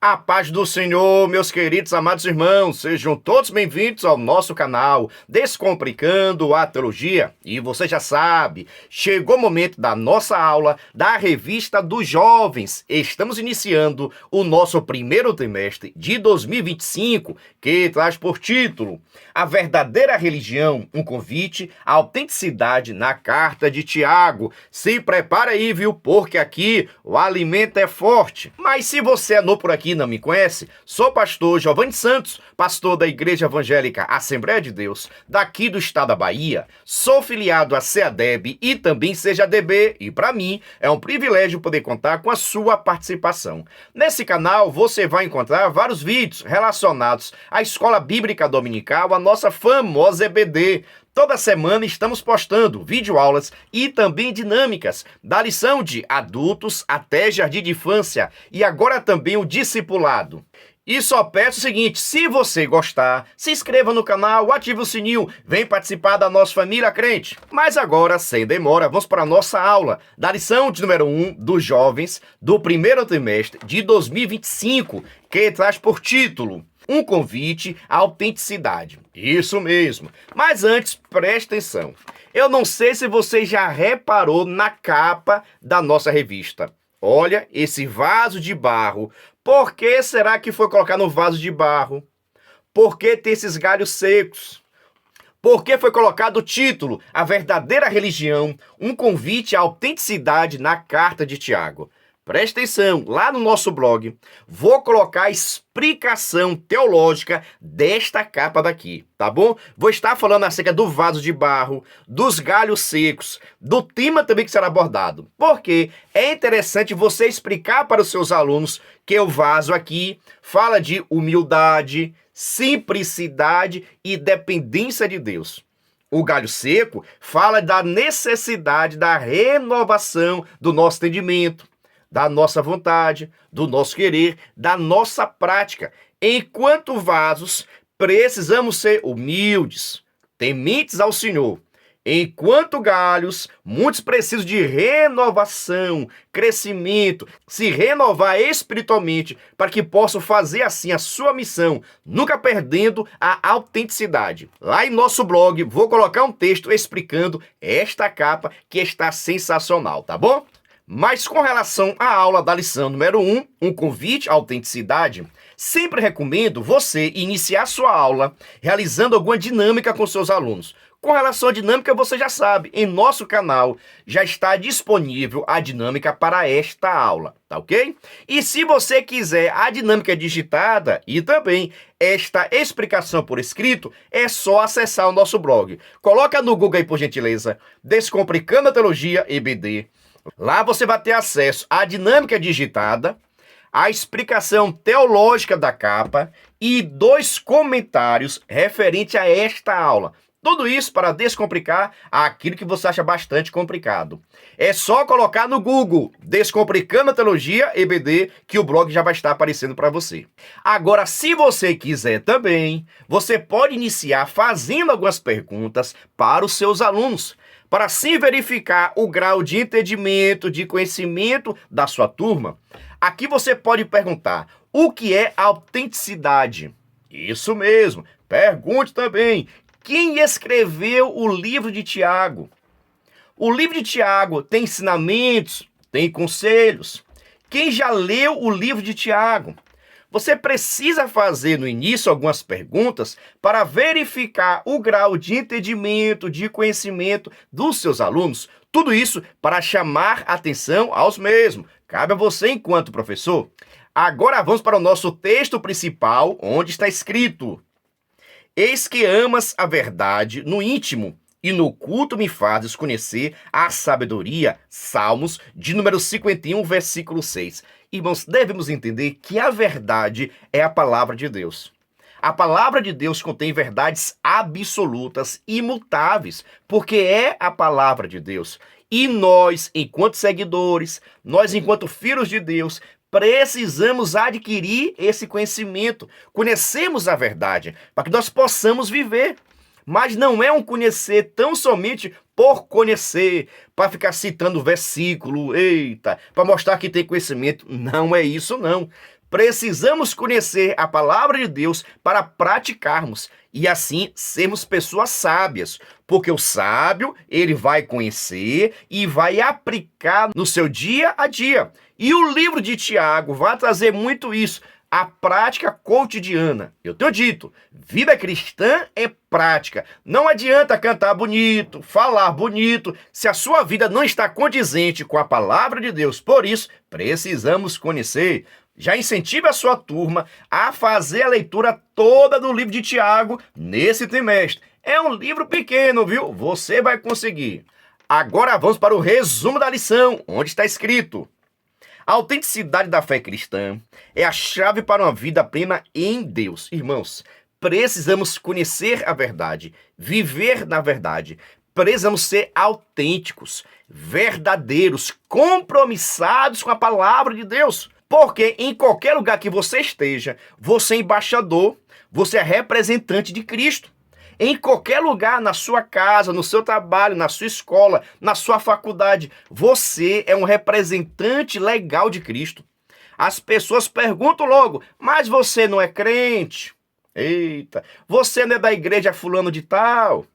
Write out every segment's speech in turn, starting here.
A paz do Senhor, meus queridos amados irmãos, sejam todos bem-vindos ao nosso canal Descomplicando a Teologia. E você já sabe, chegou o momento da nossa aula da Revista dos Jovens. Estamos iniciando o nosso primeiro trimestre de 2025, que traz por título A Verdadeira Religião, um convite à autenticidade na Carta de Tiago. Se prepara aí, viu? Porque aqui o alimento é forte. Mas se você é novo por aqui e não me conhece, sou pastor Giovanni Santos, pastor da Igreja Evangélica Assembleia de Deus, daqui do estado da Bahia. Sou filiado à CEADEB e também CEJADB, e para mim é um privilégio poder contar com a sua participação. Nesse canal você vai encontrar vários vídeos relacionados à Escola Bíblica Dominical, a nossa famosa EBD. Toda semana estamos postando videoaulas e também dinâmicas, da lição de adultos até jardim de infância e agora também o discipulado. E só peço o seguinte, se você gostar, se inscreva no canal, ative o sininho, vem participar da nossa família crente. Mas agora, sem demora, vamos para a nossa aula da lição de número 1 dos jovens do primeiro trimestre de 2025, que traz por título Um convite à autenticidade. Isso mesmo. Mas antes, preste atenção. Eu não sei se você já reparou na capa da nossa revista. Olha, esse vaso de barro. Por que será que foi colocar no vaso de barro? Por que tem esses galhos secos? Por que foi colocado o título A Verdadeira Religião, um convite à autenticidade na Carta de Tiago? Presta atenção, lá no nosso blog, vou colocar a explicação teológica desta capa daqui, tá bom? Vou estar falando acerca do vaso de barro, dos galhos secos, do tema também que será abordado. Porque é interessante você explicar para os seus alunos que o vaso aqui fala de humildade, simplicidade e dependência de Deus. O galho seco fala da necessidade da renovação do nosso entendimento, da nossa vontade, do nosso querer, da nossa prática. Enquanto vasos, precisamos ser humildes, tementes ao Senhor. Enquanto galhos, muitos precisam de renovação, crescimento, se renovar espiritualmente para que possam fazer assim a sua missão, nunca perdendo a autenticidade. Lá em nosso blog, vou colocar um texto explicando esta capa que está sensacional, tá bom? Mas com relação à aula da lição número 1, um convite à autenticidade, sempre recomendo você iniciar sua aula realizando alguma dinâmica com seus alunos. Com relação à dinâmica, você já sabe, em nosso canal já está disponível a dinâmica para esta aula, tá ok? E se você quiser a dinâmica digitada e também esta explicação por escrito, é só acessar o nosso blog. Coloca no Google aí, por gentileza, Descomplicando a Teologia EBD. Lá você vai ter acesso à dinâmica digitada, à explicação teológica da capa e 2 comentários referente a esta aula. Tudo isso para descomplicar aquilo que você acha bastante complicado. É só colocar no Google Descomplicando a Teologia EBD que o blog já vai estar aparecendo para você. Agora, se você quiser também, você pode iniciar fazendo algumas perguntas para os seus alunos, para assim verificar o grau de entendimento, de conhecimento da sua turma. Aqui você pode perguntar, o que é autenticidade? Isso mesmo, pergunte também, quem escreveu o livro de Tiago? O livro de Tiago tem ensinamentos, tem conselhos. Quem já leu o livro de Tiago? Você precisa fazer no início algumas perguntas para verificar o grau de entendimento, de conhecimento dos seus alunos. Tudo isso para chamar atenção aos mesmos. Cabe a você enquanto professor. Agora vamos para o nosso texto principal, onde está escrito: Eis que amas a verdade no íntimo, e no culto me fazes conhecer a sabedoria. Salmos de número 51, versículo 6. Irmãos, devemos entender que a verdade é a palavra de Deus. A palavra de Deus contém verdades absolutas, imutáveis, porque é a palavra de Deus. E nós, enquanto seguidores, nós, enquanto filhos de Deus, precisamos adquirir esse conhecimento, conhecemos a verdade, para que nós possamos viver. Mas não é um conhecer tão somente por conhecer, para ficar citando versículo, para mostrar que tem conhecimento. Não é isso, não. Precisamos conhecer a palavra de Deus para praticarmos e assim sermos pessoas sábias, porque o sábio, ele vai conhecer e vai aplicar no seu dia a dia. E o livro de Tiago vai trazer muito isso, a prática cotidiana. Eu tenho dito, vida cristã é prática. Não adianta cantar bonito, falar bonito, se a sua vida não está condizente com a palavra de Deus. Por isso, precisamos conhecer. Já incentive a sua turma a fazer a leitura toda do livro de Tiago nesse trimestre. É um livro pequeno, viu? Você vai conseguir. Agora vamos para o resumo da lição, onde está escrito: a autenticidade da fé cristã é a chave para uma vida plena em Deus. Irmãos, precisamos conhecer a verdade, viver na verdade. Precisamos ser autênticos, verdadeiros, compromissados com a palavra de Deus. Porque em qualquer lugar que você esteja, você é embaixador, você é representante de Cristo. Em qualquer lugar, na sua casa, no seu trabalho, na sua escola, na sua faculdade, você é um representante legal de Cristo. As pessoas perguntam logo, mas você não é crente? Eita, você não é da igreja fulano de tal?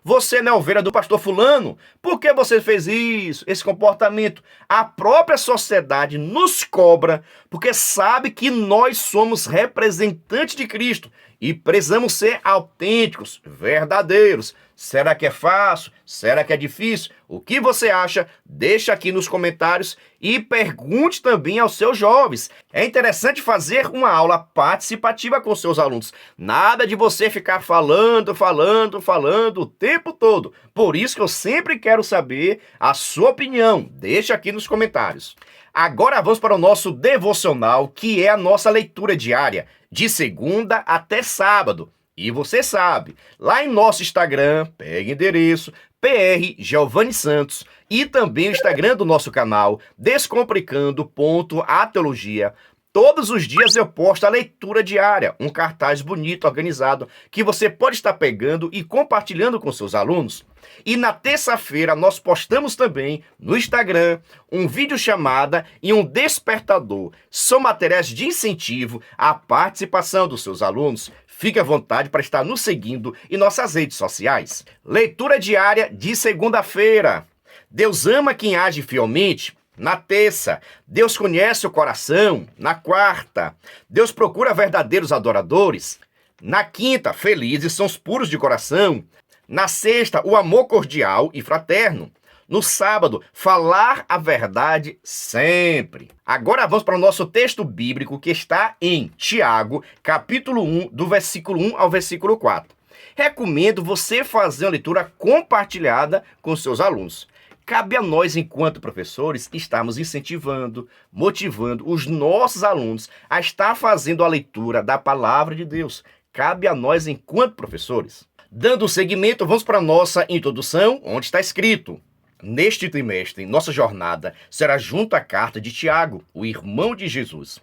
Você não é ovelha do pastor fulano? Por que você fez isso, esse comportamento? A própria sociedade nos cobra porque sabe que nós somos representantes de Cristo e precisamos ser autênticos, verdadeiros. Será que é fácil? Será que é difícil? O que você acha? Deixa aqui nos comentários e pergunte também aos seus jovens. É interessante fazer uma aula participativa com seus alunos. Nada de você ficar falando o tempo todo. Por isso que eu sempre quero saber a sua opinião. Deixa aqui nos comentários. Agora vamos para o nosso devocional, que é a nossa leitura diária, de segunda até sábado. E você sabe, lá em nosso Instagram, pega endereço, PR Giovanni Santos, e também o Instagram do nosso canal, descomplicando.ateologia. Todos os dias eu posto a leitura diária, um cartaz bonito, organizado, que você pode estar pegando e compartilhando com seus alunos. E na terça-feira nós postamos também no Instagram um vídeo chamada e um despertador. São materiais de incentivo à participação dos seus alunos. Fique à vontade para estar nos seguindo em nossas redes sociais. Leitura diária de segunda-feira. Deus ama quem age fielmente. Na terça, Deus conhece o coração. Na quarta, Deus procura verdadeiros adoradores. Na quinta, felizes são os puros de coração. Na sexta, o amor cordial e fraterno. No sábado, falar a verdade sempre. Agora vamos para o nosso texto bíblico que está em Tiago, capítulo 1, do versículo 1 ao versículo 4. Recomendo você fazer uma leitura compartilhada com seus alunos. Cabe a nós, enquanto professores, estarmos incentivando, motivando os nossos alunos a estar fazendo a leitura da palavra de Deus. Cabe a nós, enquanto professores. Dando seguimento, vamos para a nossa introdução, onde está escrito: neste trimestre, nossa jornada será junto à carta de Tiago, o irmão de Jesus.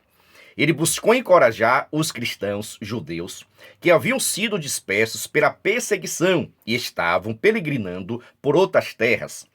Ele buscou encorajar os cristãos judeus que haviam sido dispersos pela perseguição e estavam peregrinando por outras terras.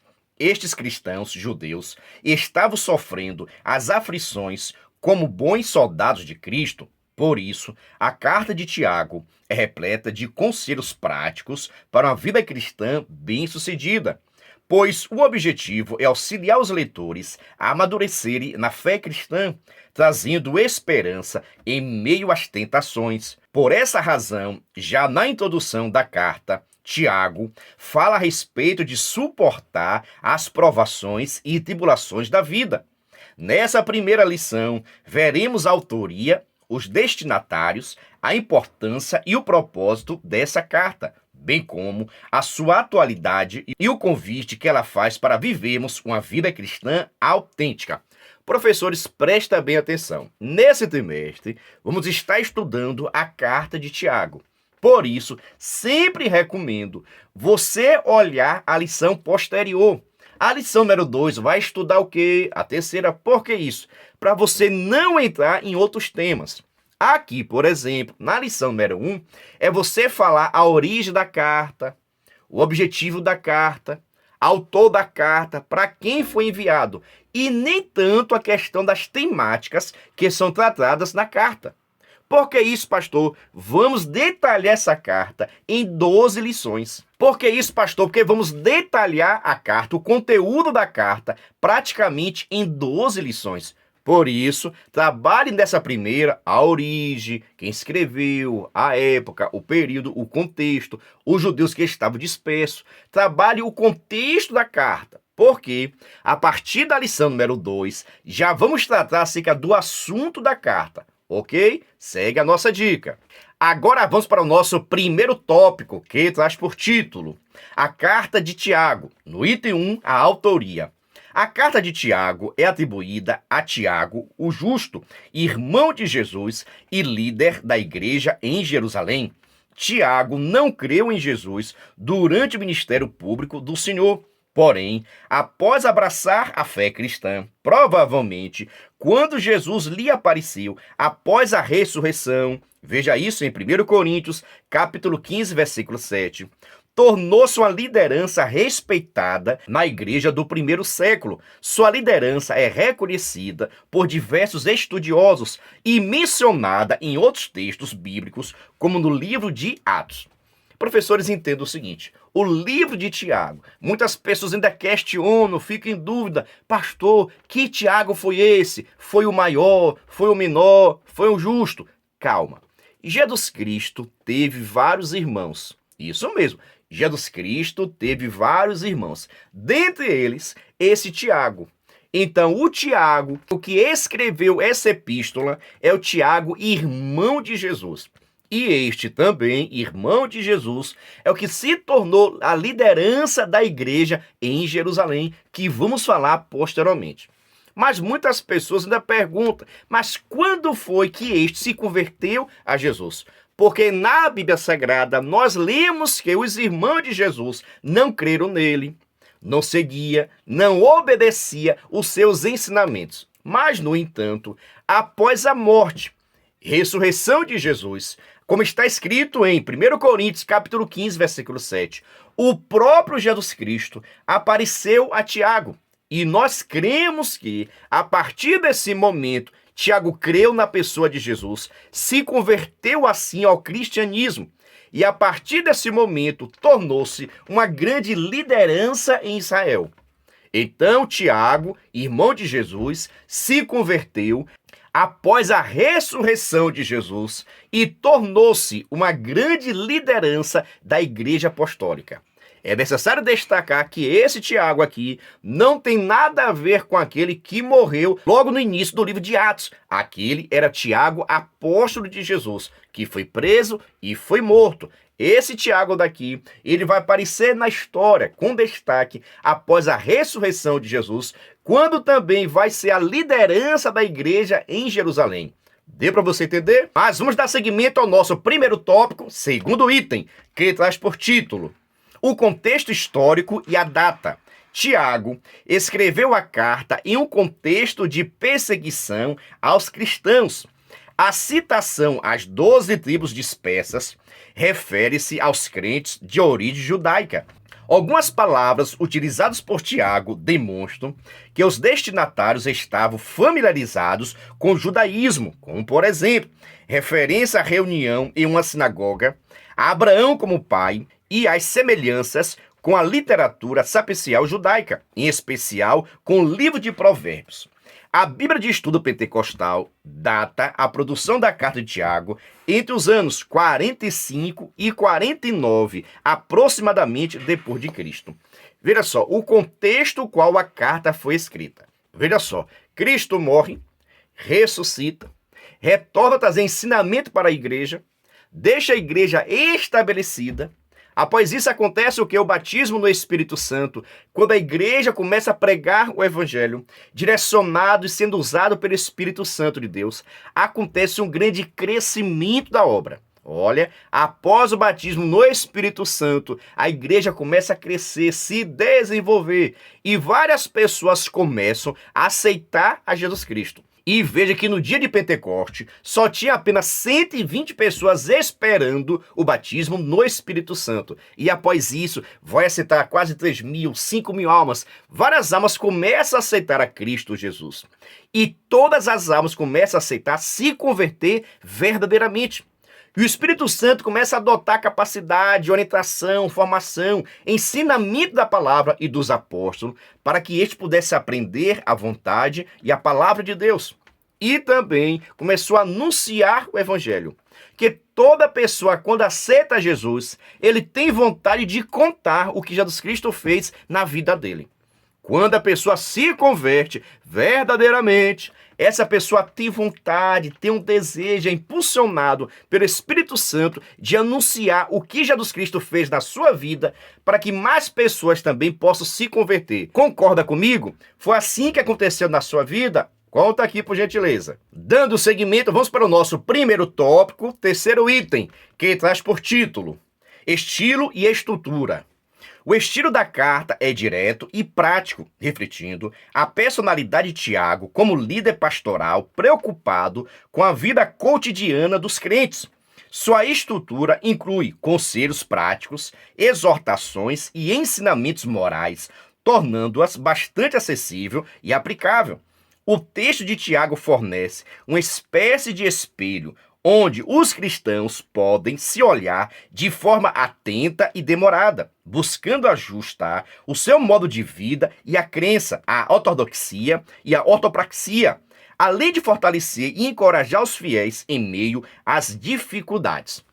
Estes cristãos judeus estavam sofrendo as aflições como bons soldados de Cristo. Por isso, a carta de Tiago é repleta de conselhos práticos para uma vida cristã bem-sucedida, pois o objetivo é auxiliar os leitores a amadurecerem na fé cristã, trazendo esperança em meio às tentações. Por essa razão, já na introdução da carta, Tiago fala a respeito de suportar as provações e tribulações da vida. Nessa primeira lição, veremos a autoria, os destinatários, a importância e o propósito dessa carta, bem como a sua atualidade e o convite que ela faz para vivermos uma vida cristã autêntica. Professores, presta bem atenção. Nesse trimestre, vamos estar estudando a carta de Tiago. Por isso, sempre recomendo você olhar a lição posterior. A lição número 2 vai estudar o quê? A terceira, por que isso? Para você não entrar em outros temas. Aqui, por exemplo, na lição número 1, é você falar a origem da carta, o objetivo da carta, autor da carta, para quem foi enviado, e nem tanto a questão das temáticas que são tratadas na carta. Por que isso, pastor? Vamos detalhar essa carta em 12 lições. Por que isso, pastor? Porque vamos detalhar a carta, o conteúdo da carta, praticamente em 12 lições. Por isso, trabalhe nessa primeira a origem, quem escreveu, a época, o período, o contexto, os judeus que estavam dispersos. Trabalhe o contexto da carta, porque a partir da lição número 2, já vamos tratar acerca do assunto da carta, ok? Segue a nossa dica. Agora vamos para o nosso primeiro tópico, que traz por título a Carta de Tiago, no item 1, a autoria. A carta de Tiago é atribuída a Tiago, o justo, irmão de Jesus e líder da igreja em Jerusalém. Tiago não creu em Jesus durante o ministério público do Senhor. Porém, após abraçar a fé cristã, provavelmente, quando Jesus lhe apareceu após a ressurreição, veja isso em 1 Coríntios, capítulo 15, versículo 7, tornou-se uma liderança respeitada na igreja do primeiro século. Sua liderança é reconhecida por diversos estudiosos e mencionada em outros textos bíblicos, como no livro de Atos. Professores, entendam o seguinte: o livro de Tiago, muitas pessoas ainda questionam, ficam em dúvida: pastor, que Tiago foi esse? Foi o maior? Foi o menor? Foi o justo? Calma. Jesus Cristo teve vários irmãos. Isso mesmo. Jesus Cristo teve vários irmãos, dentre eles esse Tiago. Então, o Tiago, o que escreveu essa epístola, é o Tiago, irmão de Jesus. E este também, irmão de Jesus, é o que se tornou a liderança da igreja em Jerusalém, que vamos falar posteriormente. Mas muitas pessoas ainda perguntam, mas quando foi que este se converteu a Jesus? Porque na Bíblia Sagrada nós lemos que os irmãos de Jesus não creram nele, não seguia, não obedecia os seus ensinamentos. Mas, no entanto, após a morte, ressurreição de Jesus, como está escrito em 1 Coríntios, capítulo 15, versículo 7, o próprio Jesus Cristo apareceu a Tiago. E nós cremos que, a partir desse momento, Tiago creu na pessoa de Jesus, se converteu assim ao cristianismo e, a partir desse momento, tornou-se uma grande liderança em Israel. Então, Tiago, irmão de Jesus, se converteu após a ressurreição de Jesus e tornou-se uma grande liderança da Igreja Apostólica. É necessário destacar que esse Tiago aqui não tem nada a ver com aquele que morreu logo no início do livro de Atos. Aquele era Tiago, apóstolo de Jesus, que foi preso e foi morto. Esse Tiago daqui, ele vai aparecer na história com destaque após a ressurreição de Jesus, quando também vai ser a liderança da igreja em Jerusalém. Deu para você entender? Mas vamos dar seguimento ao nosso primeiro tópico, segundo item, que traz por título o contexto histórico e a data. Tiago escreveu a carta em um contexto de perseguição aos cristãos. A citação às 12 tribos dispersas refere-se aos crentes de origem judaica. Algumas palavras utilizadas por Tiago demonstram que os destinatários estavam familiarizados com o judaísmo, como, por exemplo, referência à reunião em uma sinagoga, a Abraão como pai e as semelhanças com a literatura sapiencial judaica, em especial com o livro de Provérbios. A Bíblia de Estudo Pentecostal data a produção da carta de Tiago entre os anos 45 e 49, aproximadamente depois de Cristo. Veja só, o contexto qual a carta foi escrita. Veja só, Cristo morre, ressuscita, retorna a trazer ensinamento para a igreja, deixa a igreja estabelecida. Após isso acontece o que? O batismo no Espírito Santo, quando a igreja começa a pregar o evangelho, direcionado e sendo usado pelo Espírito Santo de Deus, acontece um grande crescimento da obra. Olha, após o batismo no Espírito Santo, a igreja começa a crescer, se desenvolver, e várias pessoas começam a aceitar a Jesus Cristo. E veja que no dia de Pentecoste só tinha apenas 120 pessoas esperando o batismo no Espírito Santo. E após isso, vai aceitar quase 3.000, 5.000 almas. Várias almas começam a aceitar a Cristo Jesus. E todas as almas começam a aceitar, se converter verdadeiramente. E o Espírito Santo começa a adotar capacidade, orientação, formação, ensinamento da palavra e dos apóstolos, para que eles pudessem aprender a vontade e a palavra de Deus. E também começou a anunciar o evangelho. Que toda pessoa, quando aceita Jesus, ele tem vontade de contar o que Jesus Cristo fez na vida dele. Quando a pessoa se converte verdadeiramente, essa pessoa tem vontade, tem um desejo, é impulsionado pelo Espírito Santo de anunciar o que Jesus Cristo fez na sua vida para que mais pessoas também possam se converter. Concorda comigo? Foi assim que aconteceu na sua vida? Conta aqui, por gentileza. Dando seguimento, vamos para o nosso primeiro tópico, terceiro item, que traz por título: Estilo e Estrutura. O estilo da carta é direto e prático, refletindo a personalidade de Tiago como líder pastoral preocupado com a vida cotidiana dos crentes. Sua estrutura inclui conselhos práticos, exortações e ensinamentos morais, tornando-as bastante acessível e aplicável. O texto de Tiago fornece uma espécie de espelho onde os cristãos podem se olhar de forma atenta e demorada, buscando ajustar o seu modo de vida e a crença, a ortodoxia e a ortopraxia, além de fortalecer e encorajar os fiéis em meio às dificuldades.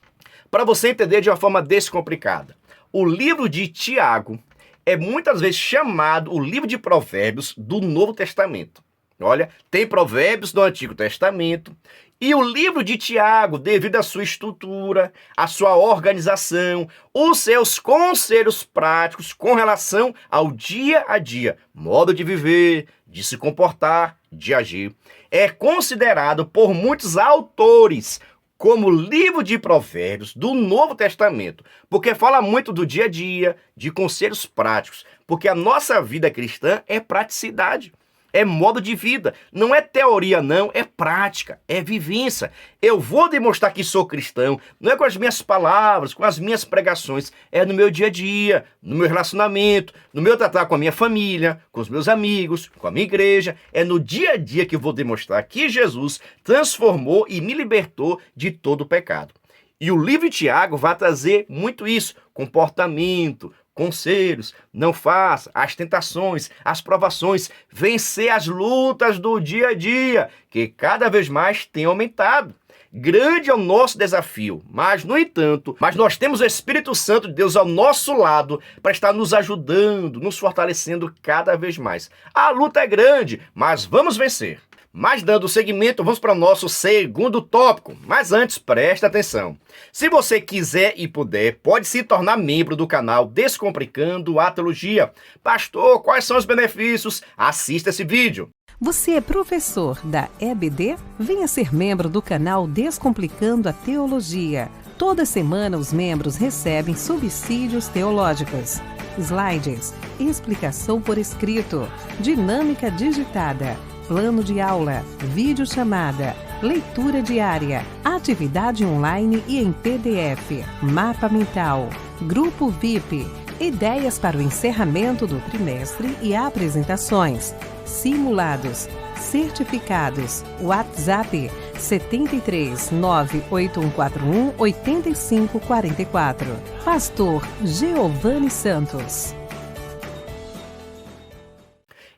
Para você entender de uma forma descomplicada, o livro de Tiago é muitas vezes chamado o livro de Provérbios do Novo Testamento. Olha, tem Provérbios do Antigo Testamento. E o livro de Tiago, devido à sua estrutura, à sua organização, os seus conselhos práticos com relação ao dia a dia, modo de viver, de se comportar, de agir, é considerado por muitos autores como livro de Provérbios do Novo Testamento, porque fala muito do dia a dia, de conselhos práticos, porque a nossa vida cristã é praticidade. É modo de vida, não é teoria não, é prática, é vivência. Eu vou demonstrar que sou cristão, não é com as minhas palavras, com as minhas pregações, é no meu dia a dia, no meu relacionamento, no meu tratar com a minha família, com os meus amigos, com a minha igreja. É no dia a dia que eu vou demonstrar que Jesus transformou e me libertou de todo o pecado. E o livro de Tiago vai trazer muito isso, comportamento, conselhos, não faça, as tentações, as provações, vencer as lutas do dia a dia, que cada vez mais tem aumentado. Grande é o nosso desafio, mas, no entanto, nós temos o Espírito Santo de Deus ao nosso lado para estar nos ajudando, nos fortalecendo cada vez mais. A luta é grande, mas vamos vencer. Mas dando seguimento, vamos para o nosso segundo tópico. Mas antes, preste atenção. Se você quiser e puder, pode se tornar membro do canal Descomplicando a Teologia. Pastor, quais são os benefícios? Assista esse vídeo. Você é professor da EBD? Venha ser membro do canal Descomplicando a Teologia. Toda semana os membros recebem subsídios teológicos, slides, explicação por escrito, dinâmica digitada, plano de aula, videochamada, leitura diária, atividade online e em PDF, mapa mental, grupo VIP, ideias para o encerramento do trimestre e apresentações, simulados, certificados, WhatsApp 73 98141 8544. Pastor Giovanni Santos.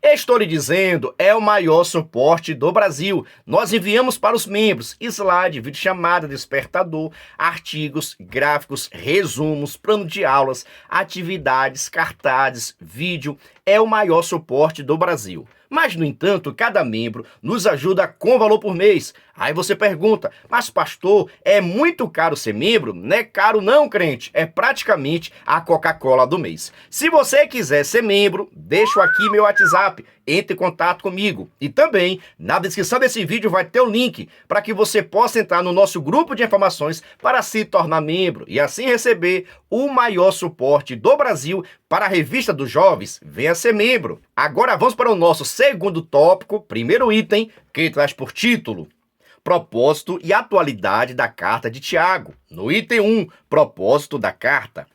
Estou lhe dizendo, é o maior suporte do Brasil. Nós enviamos para os membros slide, videochamada, despertador, artigos, gráficos, resumos, plano de aulas, atividades, cartazes, vídeo. É o maior suporte do Brasil. Mas, no entanto, cada membro nos ajuda com valor por mês. Aí você pergunta, mas pastor, é muito caro ser membro? Não é caro não, crente. É praticamente a Coca-Cola do mês. Se você quiser ser membro, deixo aqui meu WhatsApp. entre em contato comigo. E também, na descrição desse vídeo vai ter o link para que você possa entrar no nosso grupo de informações para se tornar membro e assim receber o maior suporte do Brasil para a Revista dos Jovens. Venha ser membro. Agora vamos para o nosso segundo tópico, primeiro item, que traz por título propósito e atualidade da carta de Tiago. No item 1, propósito da carta.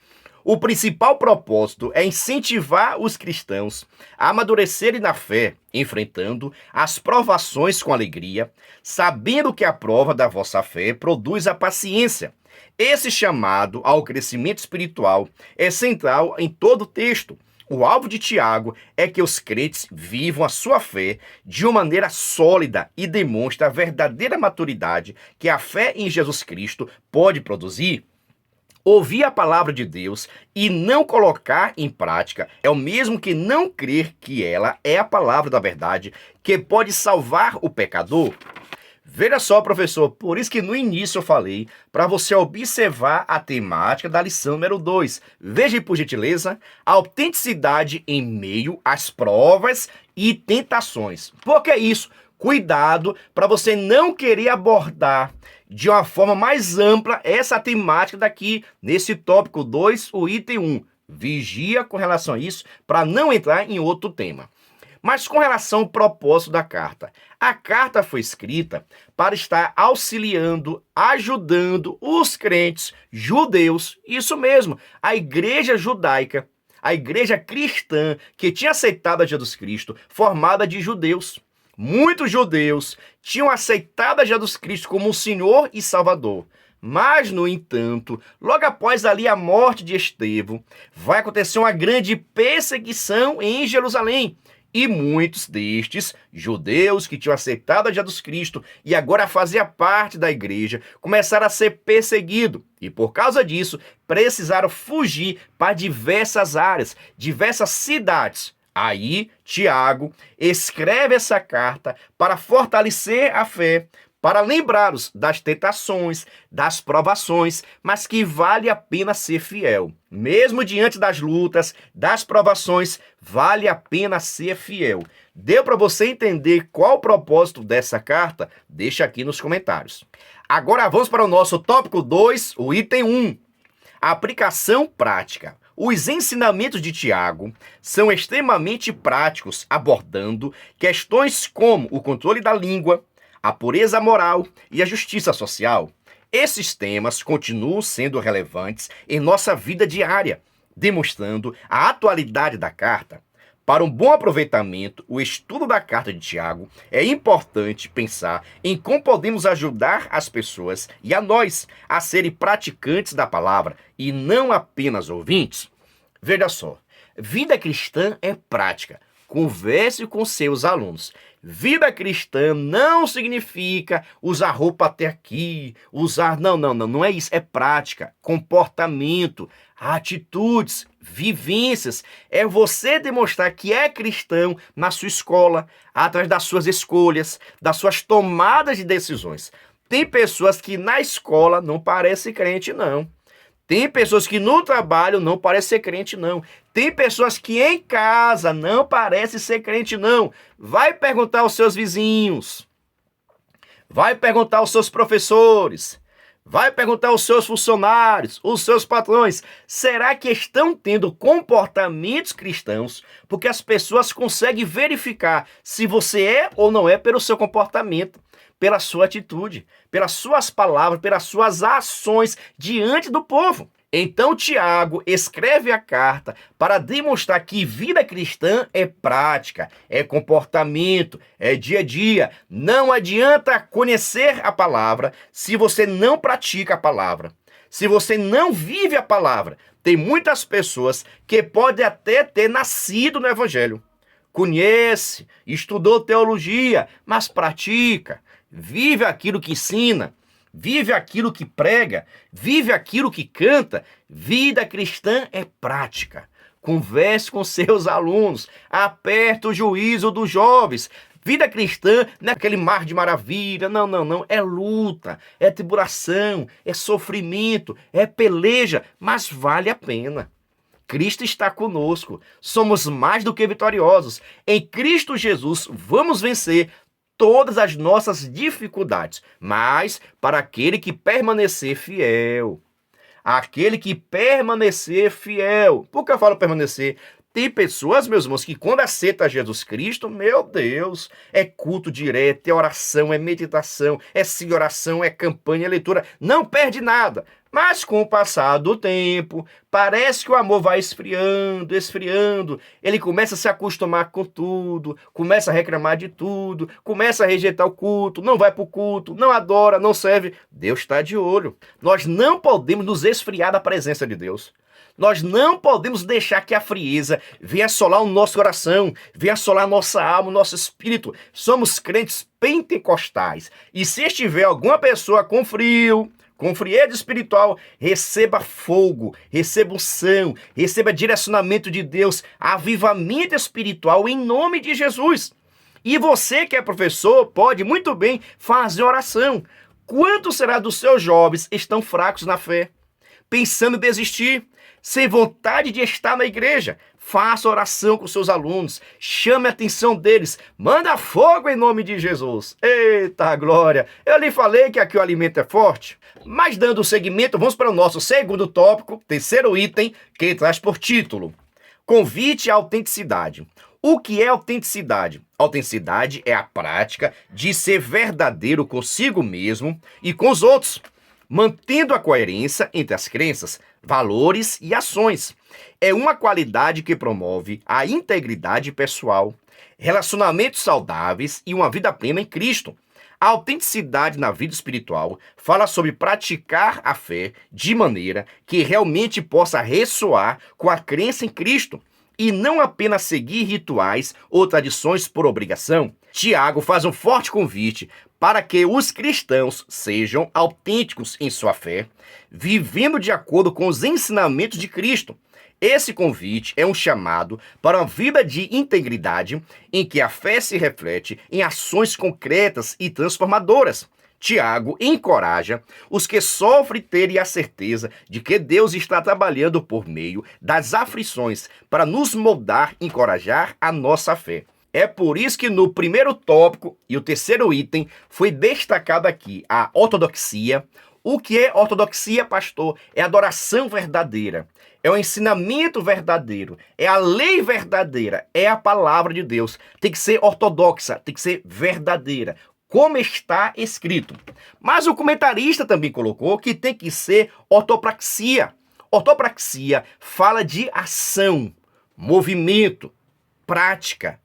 O principal propósito é incentivar os cristãos a amadurecerem na fé, enfrentando as provações com alegria, sabendo que a prova da vossa fé produz a paciência. Esse chamado ao crescimento espiritual é central em todo o texto. O alvo de Tiago é que os crentes vivam a sua fé de uma maneira sólida e demonstre a verdadeira maturidade que a fé em Jesus Cristo pode produzir. Ouvir a palavra de Deus e não colocar em prática é o mesmo que não crer que ela é a palavra da verdade que pode salvar o pecador. Veja só, professor, por isso que no início eu falei para você observar a temática da lição número 2. Veja aí, por gentileza, a autenticidade em meio às provas e tentações. Por que isso? Cuidado para você não querer abordar de uma forma mais ampla essa temática daqui, nesse tópico 2, o item 1. Vigia com relação a isso para não entrar em outro tema. Mas com relação ao propósito da carta, a carta foi escrita para estar auxiliando, ajudando os crentes judeus, isso mesmo, a igreja judaica, a igreja cristã que tinha aceitado a Jesus Cristo, formada de judeus. Muitos judeus tinham aceitado a Jesus Cristo como o Senhor e Salvador. Mas, no entanto, logo após ali a morte de Estevão, vai acontecer uma grande perseguição em Jerusalém. E muitos destes judeus que tinham aceitado a Jesus Cristo e agora fazia parte da igreja, começaram a ser perseguidos. E por causa disso, precisaram fugir para diversas áreas, diversas cidades. Aí, Tiago escreve essa carta para fortalecer a fé, para lembrá-los das tentações, das provações, mas que vale a pena ser fiel. Mesmo diante das lutas, das provações, vale a pena ser fiel. Deu para você entender qual o propósito dessa carta? Deixa aqui nos comentários. Agora vamos para o nosso tópico 2, o item 1. Aplicação prática. Os ensinamentos de Tiago são extremamente práticos, abordando questões como o controle da língua, a pureza moral e a justiça social. Esses temas continuam sendo relevantes em nossa vida diária, demonstrando a atualidade da carta. Para um bom aproveitamento, o estudo da carta de Tiago, é importante pensar em como podemos ajudar as pessoas e a nós a serem praticantes da palavra e não apenas ouvintes. Veja só, vida cristã é prática. Converse com seus alunos. Vida cristã não significa usar roupa até aqui, não é isso, é prática, comportamento, atitudes, vivências. É você demonstrar que é cristão na sua escola, através das suas escolhas, das suas tomadas de decisões. Tem pessoas que na escola não parecem crente, não. Tem pessoas que no trabalho não parecem ser crente, não. Tem pessoas que em casa não parecem ser crente, não. Vai perguntar aos seus vizinhos. Vai perguntar aos seus professores. Vai perguntar aos seus funcionários, os seus patrões. Será que estão tendo comportamentos cristãos? Porque as pessoas conseguem verificar se você é ou não é pelo seu comportamento, pela sua atitude, pelas suas palavras, pelas suas ações diante do povo. Então Tiago escreve a carta para demonstrar que vida cristã é prática, é comportamento, é dia a dia. Não adianta conhecer a palavra se você não pratica a palavra, se você não vive a palavra. Tem muitas pessoas que podem até ter nascido no evangelho, conhece, estudou teologia, mas pratica, vive aquilo que ensina, vive aquilo que prega, vive aquilo que canta. Vida cristã é prática. Converse com seus alunos, aperta o juízo dos jovens. Vida cristã não é aquele mar de maravilha, não. É luta, é tribulação, é sofrimento, é peleja, mas vale a pena. Cristo está conosco. Somos mais do que vitoriosos. Em Cristo Jesus vamos vencer todas as nossas dificuldades, mas para aquele que permanecer fiel. Aquele que permanecer fiel. Por que eu falo permanecer? Tem pessoas, meus irmãos, que quando aceitam Jesus Cristo, meu Deus, é culto direto, é oração, é meditação, é sim oração, é campanha, é leitura, não perde nada. Mas com o passar do tempo, parece que o amor vai esfriando, esfriando. Ele começa a se acostumar com tudo, começa a reclamar de tudo, começa a rejeitar o culto, não vai para o culto, não adora, não serve. Deus está de olho. Nós não podemos nos esfriar da presença de Deus. Nós não podemos deixar que a frieza venha assolar o nosso coração, venha assolar a nossa alma, o nosso espírito. Somos crentes pentecostais. E se estiver alguma pessoa com frio, com frieza espiritual, receba fogo, receba unção, receba direcionamento de Deus, avivamento espiritual em nome de Jesus. E você que é professor pode muito bem fazer oração. Quanto será dos seus jovens estão fracos na fé, pensando em desistir, sem vontade de estar na igreja? Faça oração com seus alunos, chame a atenção deles, manda fogo em nome de Jesus. Eita glória! Eu lhe falei que aqui o alimento é forte. Mas dando seguimento, vamos para o nosso segundo tópico, terceiro item, que traz por título: convite à autenticidade. O que é autenticidade? Autenticidade é a prática de ser verdadeiro consigo mesmo e com os outros, mantendo a coerência entre as crenças, valores e ações. É uma qualidade que promove a integridade pessoal, relacionamentos saudáveis e uma vida plena em Cristo. A autenticidade na vida espiritual fala sobre praticar a fé de maneira que realmente possa ressoar com a crença em Cristo e não apenas seguir rituais ou tradições por obrigação. Tiago faz um forte convite para que os cristãos sejam autênticos em sua fé, vivendo de acordo com os ensinamentos de Cristo. Esse convite é um chamado para uma vida de integridade em que a fé se reflete em ações concretas e transformadoras. Tiago encoraja os que sofrem terem a certeza de que Deus está trabalhando por meio das aflições para nos moldar e encorajar a nossa fé. É por isso que no primeiro tópico e o terceiro item foi destacado aqui a ortodoxia. O que é ortodoxia, pastor? É adoração verdadeira, é o ensinamento verdadeiro, é a lei verdadeira, é a palavra de Deus. Tem que ser ortodoxa, tem que ser verdadeira, como está escrito. Mas o comentarista também colocou que tem que ser ortopraxia. Ortopraxia fala de ação, movimento, prática.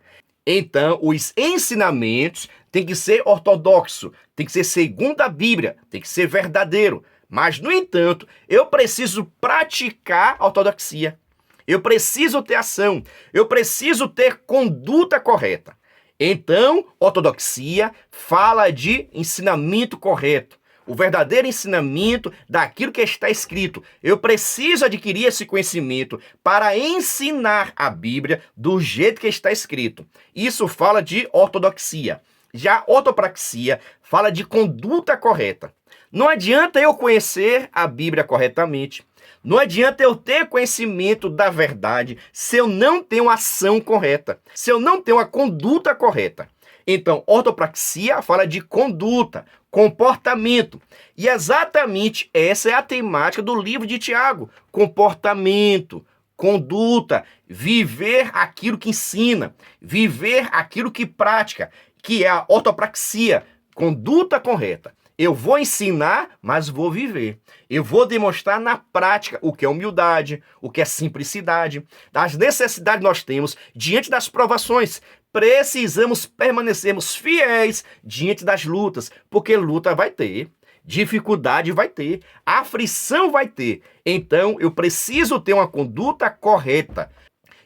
Então, os ensinamentos têm que ser ortodoxo, tem que ser segundo a Bíblia, tem que ser verdadeiro. Mas, no entanto, eu preciso praticar a ortodoxia. Eu preciso ter ação, eu preciso ter conduta correta. Então, ortodoxia fala de ensinamento correto, o verdadeiro ensinamento daquilo que está escrito. Eu preciso adquirir esse conhecimento para ensinar a Bíblia do jeito que está escrito. Isso fala de ortodoxia. Já ortopraxia fala de conduta correta. Não adianta eu conhecer a Bíblia corretamente. Não adianta eu ter conhecimento da verdade se eu não tenho ação correta, se eu não tenho a conduta correta. Então, ortopraxia fala de conduta, comportamento. E exatamente essa é a temática do livro de Tiago. Comportamento, conduta, viver aquilo que ensina, viver aquilo que pratica, que é a ortopraxia, conduta correta. Eu vou ensinar, mas vou viver. Eu vou demonstrar na prática o que é humildade, o que é simplicidade. As necessidades que nós temos diante das provações. Precisamos permanecermos fiéis diante das lutas, porque luta vai ter, dificuldade vai ter, aflição vai ter. Então, eu preciso ter uma conduta correta.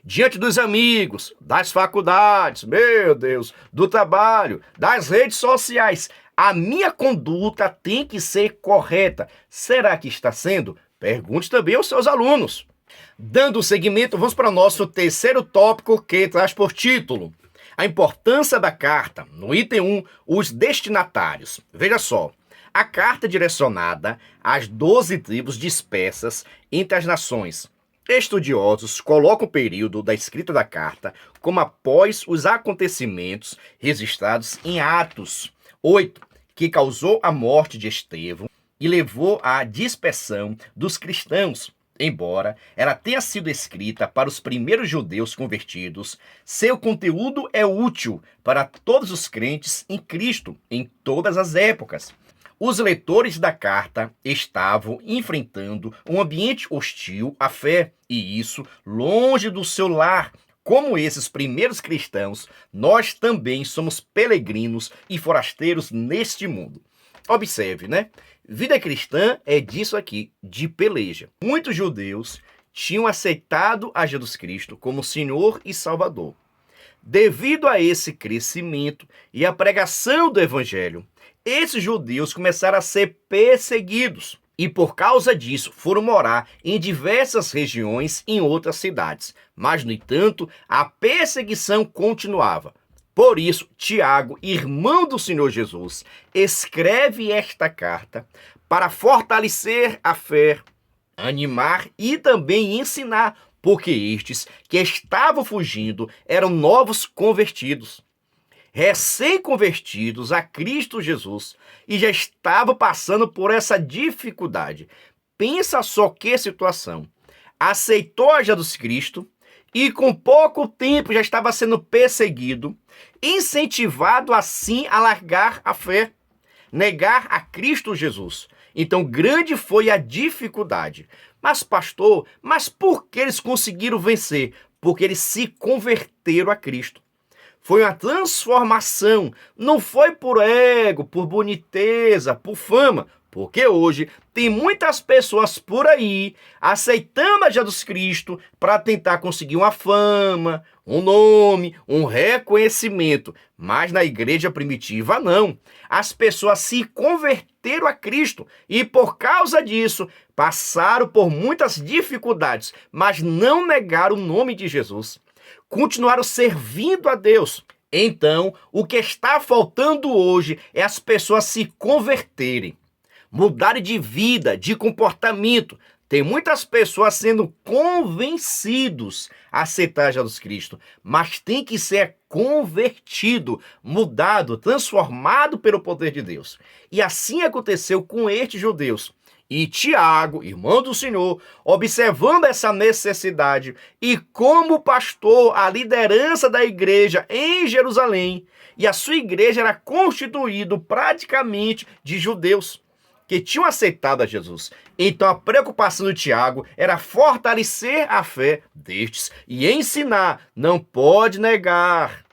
Diante dos amigos, das faculdades, meu Deus, do trabalho, das redes sociais, a minha conduta tem que ser correta. Será que está sendo? Pergunte também aos seus alunos. Dando seguimento, vamos para o nosso terceiro tópico, que traz por título a importância da carta. No item 1, os destinatários. Veja só, a carta é direcionada às 12 tribos dispersas entre as nações. Estudiosos colocam o período da escrita da carta como após os acontecimentos registrados em Atos 8, que causou a morte de Estevão e levou à dispersão dos cristãos. Embora ela tenha sido escrita para os primeiros judeus convertidos, seu conteúdo é útil para todos os crentes em Cristo em todas as épocas. Os leitores da carta estavam enfrentando um ambiente hostil à fé, e isso longe do seu lar. Como esses primeiros cristãos, nós também somos peregrinos e forasteiros neste mundo. Observe, né? Vida cristã é disso aqui, de peleja. Muitos judeus tinham aceitado a Jesus Cristo como Senhor e Salvador. Devido a esse crescimento e a pregação do Evangelho, esses judeus começaram a ser perseguidos e, por causa disso, foram morar em diversas regiões em outras cidades. Mas, no entanto, a perseguição continuava. Por isso, Tiago, irmão do Senhor Jesus, escreve esta carta para fortalecer a fé, animar e também ensinar, porque estes que estavam fugindo eram novos convertidos, recém-convertidos a Cristo Jesus, e já estavam passando por essa dificuldade. Pensa só que situação. Aceitou a Jesus Cristo e com pouco tempo já estava sendo perseguido, incentivado assim a largar a fé, negar a Cristo Jesus. Então grande foi a dificuldade. Mas pastor, por que eles conseguiram vencer? Porque eles se converteram a Cristo. Foi uma transformação, não foi por ego, por boniteza, por fama, porque hoje tem muitas pessoas por aí aceitando a Jesus Cristo para tentar conseguir uma fama, um nome, um reconhecimento. Mas na igreja primitiva não. As pessoas se converteram a Cristo e por causa disso passaram por muitas dificuldades, mas não negaram o nome de Jesus. Continuaram servindo a Deus. Então, o que está faltando hoje é as pessoas se converterem, mudarem de vida, de comportamento. Tem muitas pessoas sendo convencidos a aceitar Jesus Cristo, mas tem que ser convertido, mudado, transformado pelo poder de Deus. E assim aconteceu com estes judeus. E Tiago, irmão do Senhor, observando essa necessidade e como pastor, a liderança da igreja em Jerusalém, e a sua igreja era constituída praticamente de judeus que tinham aceitado a Jesus. Então a preocupação de Tiago era fortalecer a fé destes e ensinar, não pode negar.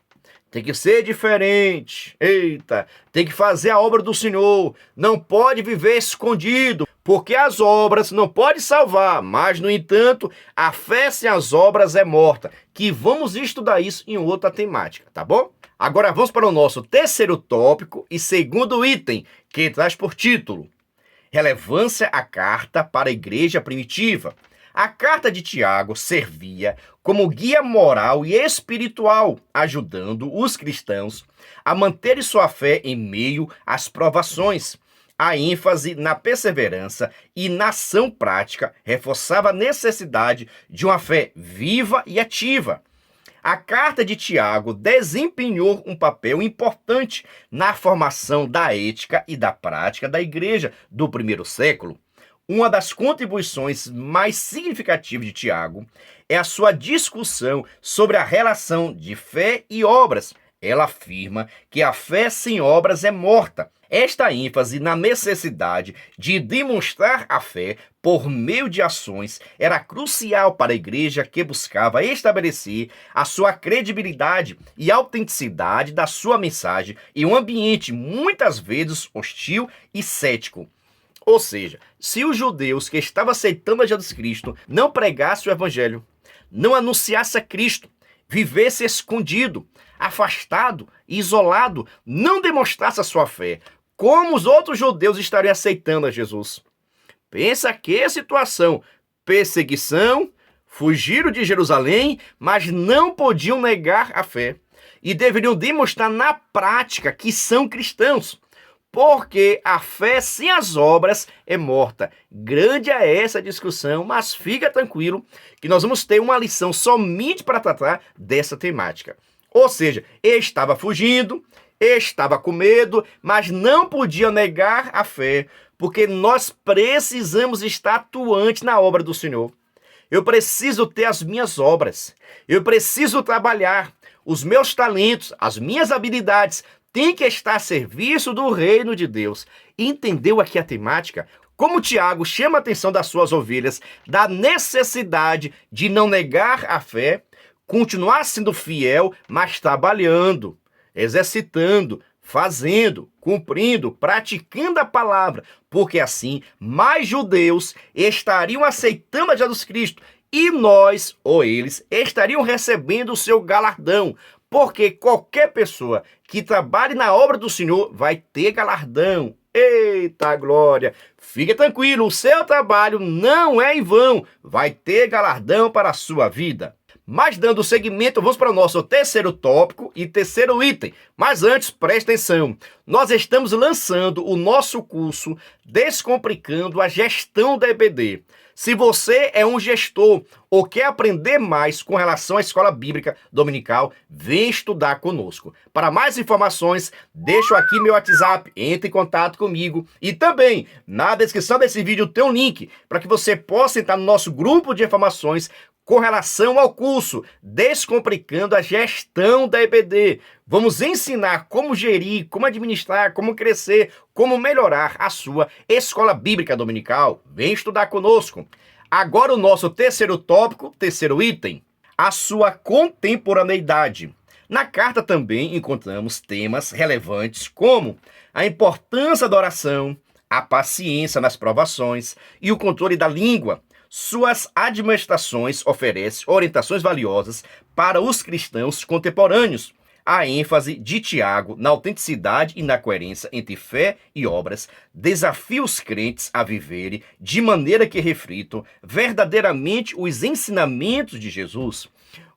Tem que ser diferente. Eita, tem que fazer a obra do Senhor. Não pode viver escondido, porque as obras não podem salvar. Mas, no entanto, a fé sem as obras é morta. Que vamos estudar isso em outra temática, tá bom? Agora vamos para o nosso terceiro tópico e segundo item, que traz por título: relevância à carta para a igreja primitiva. A carta de Tiago servia como guia moral e espiritual, ajudando os cristãos a manterem sua fé em meio às provações. A ênfase na perseverança e na ação prática reforçava a necessidade de uma fé viva e ativa. A carta de Tiago desempenhou um papel importante na formação da ética e da prática da igreja do primeiro século. Uma das contribuições mais significativas de Tiago é a sua discussão sobre a relação de fé e obras. Ela afirma que a fé sem obras é morta. Esta ênfase na necessidade de demonstrar a fé por meio de ações era crucial para a igreja que buscava estabelecer a sua credibilidade e autenticidade da sua mensagem em um ambiente muitas vezes hostil e cético. Ou seja, se os judeus que estavam aceitando a Jesus Cristo não pregassem o evangelho, não anunciassem a Cristo, vivesse escondido, afastado, isolado, não demonstrasse a sua fé, como os outros judeus estariam aceitando a Jesus? Pensa que situação, perseguição, fugiram de Jerusalém, mas não podiam negar a fé e deveriam demonstrar na prática que são cristãos. porque a fé sem as obras é morta. Grande é essa discussão, mas fica tranquilo que nós vamos ter uma lição somente para tratar dessa temática. Ou seja, estava fugindo, estava com medo, mas não podia negar a fé, porque nós precisamos estar atuantes na obra do Senhor. Eu preciso ter as minhas obras, eu preciso trabalhar, os meus talentos, as minhas habilidades têm que estar a serviço do reino de Deus. Entendeu aqui a temática? Como Tiago chama a atenção das suas ovelhas da necessidade de não negar a fé, continuar sendo fiel, mas trabalhando, exercitando, fazendo, cumprindo, praticando a palavra, porque assim mais judeus estariam aceitando a Jesus Cristo e nós, ou eles, estariam recebendo o seu galardão, porque qualquer pessoa que trabalhe na obra do Senhor vai ter galardão. Eita glória! Fique tranquilo, o seu trabalho não é em vão, vai ter galardão para a sua vida. Mas dando seguimento, vamos para o nosso terceiro tópico e terceiro item. Mas antes, preste atenção, nós estamos lançando o nosso curso Descomplicando a Gestão da EBD. Se você é um gestor ou quer aprender mais com relação à escola bíblica dominical, vem estudar conosco. Para mais informações, deixo aqui meu WhatsApp, entre em contato comigo. E também, na descrição desse vídeo tem um link para que você possa entrar no nosso grupo de informações com relação ao curso Descomplicando a Gestão da EBD. Vamos ensinar como gerir, como administrar, como crescer, como melhorar a sua escola bíblica dominical. Vem estudar conosco. Agora o nosso terceiro tópico, terceiro item, a sua contemporaneidade. Na carta também encontramos temas relevantes como a importância da oração, a paciência nas provações e o controle da língua. Suas administrações oferecem orientações valiosas para os cristãos contemporâneos. A ênfase de Tiago na autenticidade e na coerência entre fé e obras desafia os crentes a viverem de maneira que reflitam verdadeiramente os ensinamentos de Jesus.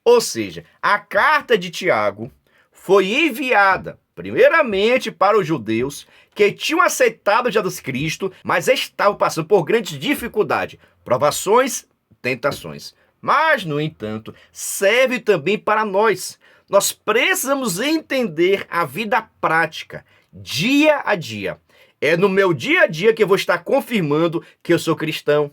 Ou seja, a carta de Tiago foi enviada primeiramente para os judeus que tinham aceitado Jesus Cristo, mas estavam passando por grandes dificuldades, provações, tentações. Mas, no entanto, serve também para nós. Nós precisamos entender a vida prática, dia a dia. É no meu dia a dia que eu vou estar confirmando que eu sou cristão.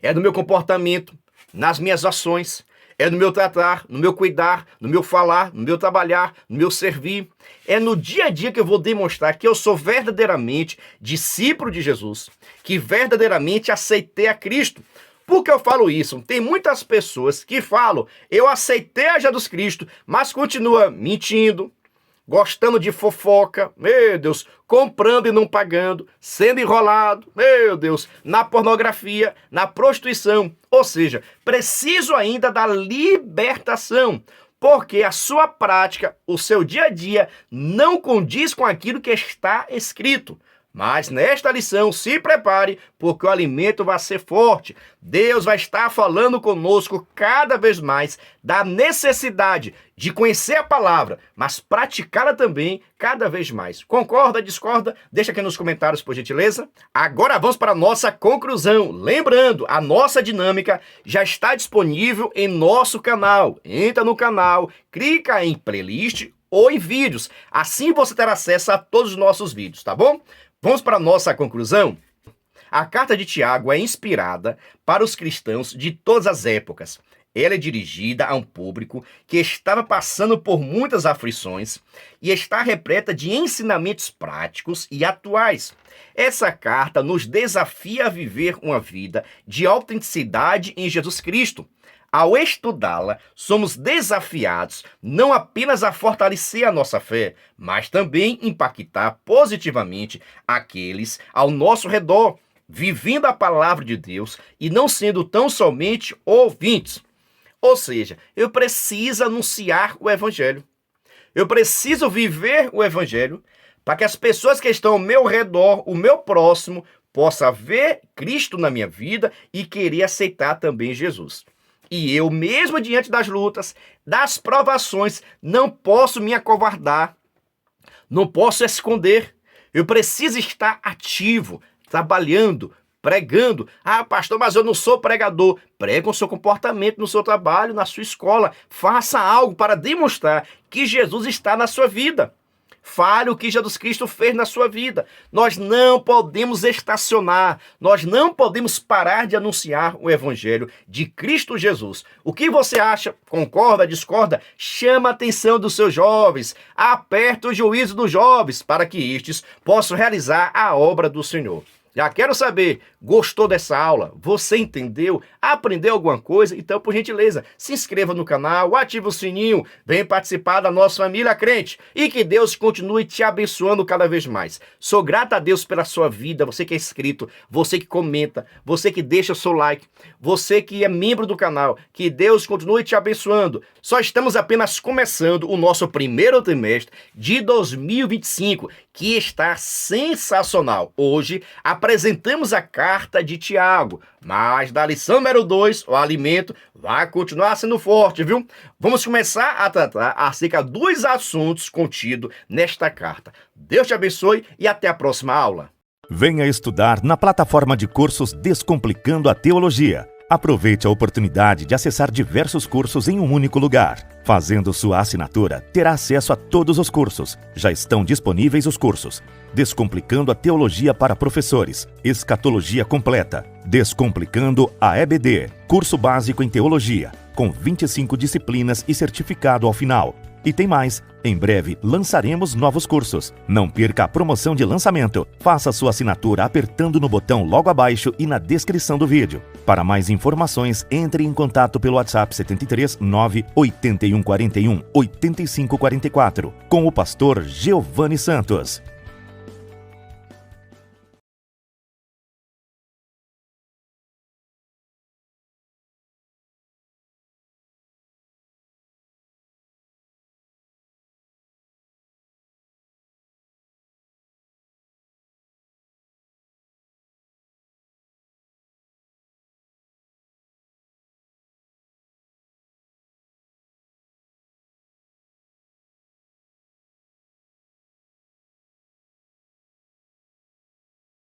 É no meu comportamento, nas minhas ações. É no meu tratar, no meu cuidar, no meu falar, no meu trabalhar, no meu servir. É no dia a dia que eu vou demonstrar que eu sou verdadeiramente discípulo de Jesus, que verdadeiramente aceitei a Cristo. Por que eu falo isso? Tem muitas pessoas que falam, eu aceitei a Jesus Cristo, mas continua mentindo, gostando de fofoca, meu Deus, comprando e não pagando, sendo enrolado, meu Deus, na pornografia, na prostituição. Ou seja, preciso ainda da libertação, porque a sua prática, o seu dia a dia, não condiz com aquilo que está escrito. Mas nesta lição, se prepare, porque o alimento vai ser forte. Deus vai estar falando conosco cada vez mais da necessidade de conhecer a palavra, mas praticá-la também cada vez mais. Concorda, discorda? Deixa aqui nos comentários, por gentileza. Agora vamos para a nossa conclusão. Lembrando, a nossa dinâmica já está disponível em nosso canal. Entra no canal, clica em playlist ou em vídeos. Assim você terá acesso a todos os nossos vídeos, tá bom? Vamos para a nossa conclusão? A carta de Tiago é inspirada para os cristãos de todas as épocas. Ela é dirigida a um público que estava passando por muitas aflições e está repleta de ensinamentos práticos e atuais. Essa carta nos desafia a viver uma vida de autenticidade em Jesus Cristo. Ao estudá-la, somos desafiados não apenas a fortalecer a nossa fé, mas também impactar positivamente aqueles ao nosso redor, vivendo a palavra de Deus e não sendo tão somente ouvintes. Ou seja, eu preciso anunciar o Evangelho. Eu preciso viver o Evangelho para que as pessoas que estão ao meu redor, o meu próximo, possam ver Cristo na minha vida e querer aceitar também Jesus. E eu mesmo diante das lutas, das provações, não posso me acovardar, não posso esconder. Eu preciso estar ativo, trabalhando, pregando. Ah, pastor, mas eu não sou pregador. Prega o seu comportamento no seu trabalho, na sua escola. Faça algo para demonstrar que Jesus está na sua vida. Fale o que Jesus Cristo fez na sua vida. Nós não podemos estacionar, nós não podemos parar de anunciar o Evangelho de Cristo Jesus. O que você acha? Concorda, discorda? Chama a atenção dos seus jovens, aperta o juízo dos jovens para que estes possam realizar a obra do Senhor. Já quero saber, gostou dessa aula? Você entendeu? Aprendeu alguma coisa? Então, por gentileza, se inscreva no canal, ative o sininho, vem participar da nossa família crente e que Deus continue te abençoando cada vez mais. Sou grato a Deus pela sua vida, você que é inscrito, você que comenta, você que deixa o seu like, você que é membro do canal, que Deus continue te abençoando. Só estamos apenas começando o nosso primeiro trimestre de 2025, que está sensacional. Hoje apresentamos a carta de Tiago, mas da lição número 2, o alimento, vai continuar sendo forte, viu? Vamos começar a tratar acerca dos assuntos contidos nesta carta. Deus te abençoe e até a próxima aula. Venha estudar na plataforma de cursos Descomplicando a Teologia. Aproveite a oportunidade de acessar diversos cursos em um único lugar. Fazendo sua assinatura, terá acesso a todos os cursos. Já estão disponíveis os cursos: Descomplicando a Teologia para Professores, Escatologia Completa, Descomplicando a EBD, Curso Básico em Teologia, com 25 disciplinas e certificado ao final. E tem mais, em breve lançaremos novos cursos. Não perca a promoção de lançamento. Faça sua assinatura apertando no botão logo abaixo e na descrição do vídeo. Para mais informações, entre em contato pelo WhatsApp 73 98141 8544 com o pastor Giovanni Santos.